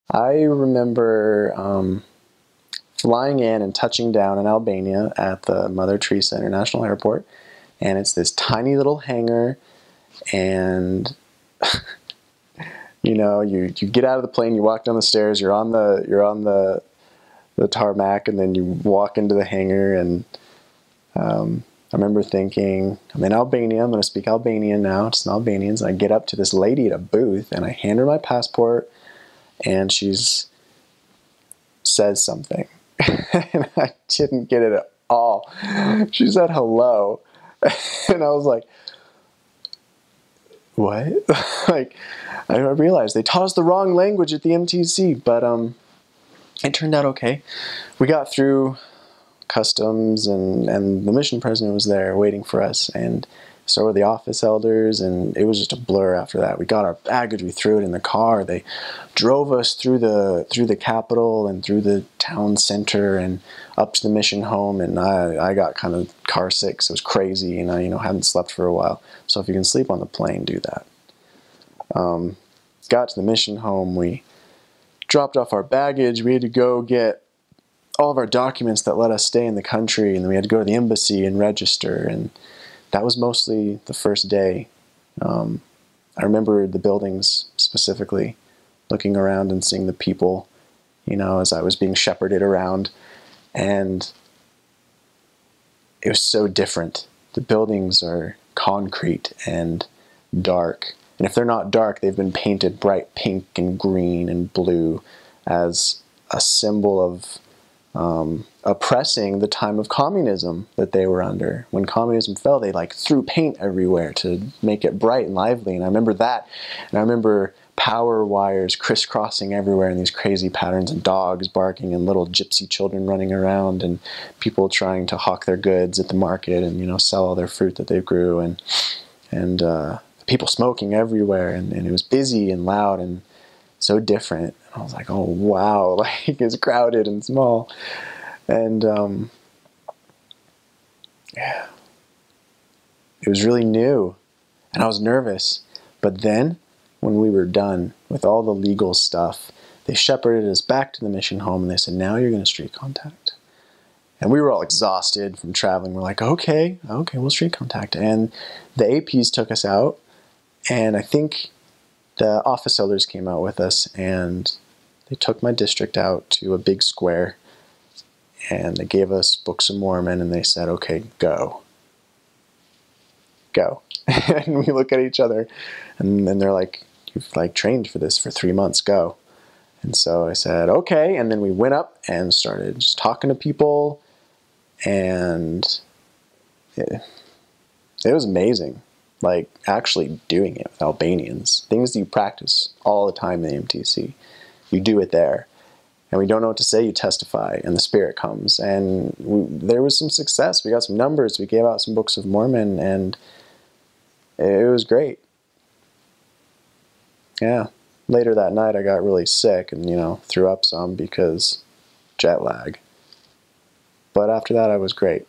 I remember flying in and touching down in Albania at the Mother Teresa International Airport, and it's this tiny little hangar, and you get out of the plane, you walk down the stairs, you're on the tarmac, and then you walk into the hangar, and I remember thinking, I'm in Albania, I'm going to speak Albanian now, to some Albanians, and I get up to this lady at a booth, and I hand her my passport, and she's says something, and I didn't get it at all. She said hello, and I was like, what? Like, I realized they taught us the wrong language at the MTC, but it turned out okay. We got through customs, and the mission president was there waiting for us, and so were the office elders, and it was just a blur after that. We got our baggage, we threw it in the car, they drove us through the capital and through the town center and up to the mission home, and I got kind of car sick, so it was crazy, and I hadn't slept for a while. So if you can sleep on the plane, do that. Got to the mission home, we dropped off our baggage, we had to go get all of our documents that let us stay in the country, and then we had to go to the embassy and register, and that was mostly the first day. I remember the buildings specifically, looking around and seeing the people, as I was being shepherded around, and it was so different. The buildings are concrete and dark, and if they're not dark, they've been painted bright pink and green and blue as a symbol of oppressing the time of communism that they were under. When communism fell, they threw paint everywhere to make it bright and lively, and I remember that, and I remember power wires crisscrossing everywhere in these crazy patterns, and dogs barking, and little gypsy children running around, and people trying to hawk their goods at the market and sell all their fruit that they grew, and people smoking everywhere, and it was busy and loud and so different. I was like, oh wow, it's crowded and small. And yeah, it was really new, and I was nervous. But then, when we were done with all the legal stuff, they shepherded us back to the mission home, and they said, now you're going to street contact. And we were all exhausted from traveling. We're like, okay, we'll street contact. And the APs took us out, and I think the office elders came out with us, and they took my district out to a big square, and they gave us Books of Mormon, and they said, okay, go. Go. And we look at each other, and then they're like, you've trained for this for 3 months, go. And so I said, okay, and then we went up and started just talking to people, and it was amazing. Actually doing it with Albanians. Things that you practice all the time in the MTC. You do it there. And we don't know what to say, you testify, and the Spirit comes. And there was some success. We got some numbers. We gave out some Books of Mormon, and it was great. Yeah. Later that night, I got really sick and, threw up some because jet lag. But after that, I was great.